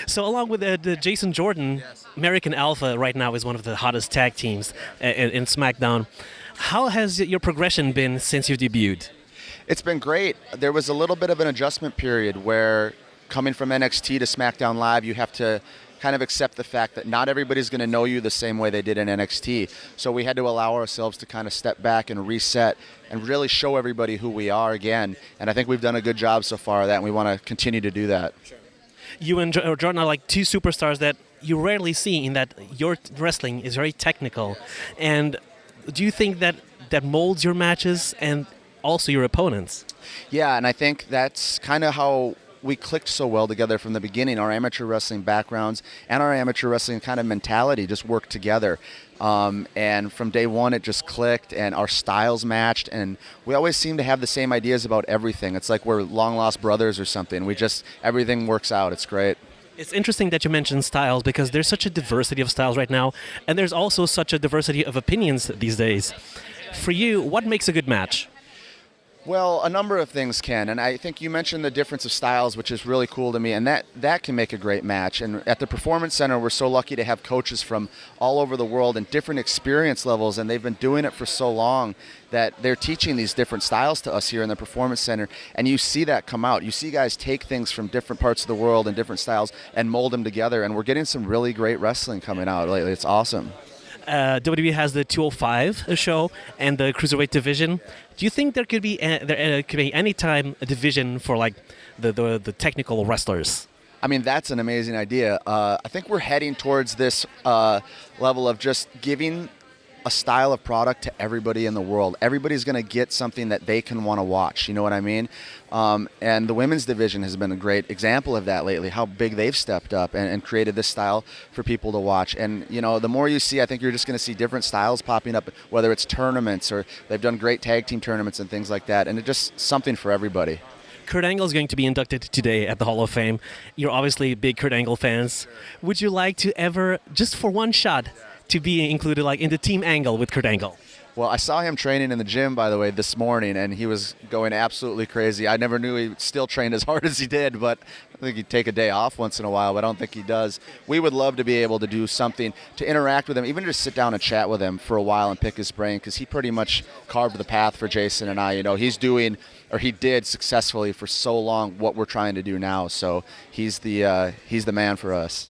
So along with the Jason Jordan, American Alpha right now is one of the hottest tag teams in SmackDown. How has your progression been since you debuted? It's been great. There was a little bit of an adjustment period where coming from NXT to SmackDown Live, you have to kind of accept the fact that not everybody's going to know you the same way they did in NXT. So we had to allow ourselves to kind of step back and reset and really show everybody who we are again. And I think we've done a good job so far of that, and we want to continue to do that. Sure. You and Jordan are like two superstars that you rarely see in that your wrestling is very technical. And do you think that that molds your matches and also your opponents? Yeah, and I think that's kind of how we clicked so well together from the beginning. Our amateur wrestling backgrounds and our amateur wrestling kind of mentality just worked together. And from day one, it just clicked, and our styles matched, and we always seem to have the same ideas about everything. It's like we're long-lost brothers or something. Everything works out. It's great. It's interesting that you mentioned styles because there's such a diversity of styles right now, and there's also such a diversity of opinions these days. For you, what makes a good match? Well, a number of things can, and I think you mentioned the difference of styles, which is really cool to me, and that can make a great match. And at the Performance Center, we're so lucky to have coaches from all over the world and different experience levels, and they've been doing it for so long that they're teaching these different styles to us here in the Performance Center, and you see that come out. You see guys take things from different parts of the world and different styles and mold them together, and we're getting some really great wrestling coming out lately. It's awesome. WWE has the 205 show and the cruiserweight division. Do you think there could be any time a division for like the technical wrestlers? I mean, that's an amazing idea. I think we're heading towards this level of just giving a style of product to everybody in the world. Everybody's going to get something that they can want to watch. You know what I mean? And the women's division has been a great example of that lately, how big they've stepped up and created this style for people to watch. And, you know, the more you see, I think you're just going to see different styles popping up, whether it's tournaments or they've done great tag team tournaments and things like that. And it's just something for everybody. Kurt Angle is going to be inducted today at the Hall of Fame. You're obviously big Kurt Angle fans. Would you like to ever, just for one shot, to be included like in the Team Angle with Kurt Angle? Well, I saw him training in the gym, by the way, this morning, and he was going absolutely crazy. I never knew he still trained as hard as he did, but I think he'd take a day off once in a while, but I don't think he does. We would love to be able to do something to interact with him, even just sit down and chat with him for a while and pick his brain, because he pretty much carved the path for Jason and I. You know, he did successfully for so long what we're trying to do now, so he's the man for us.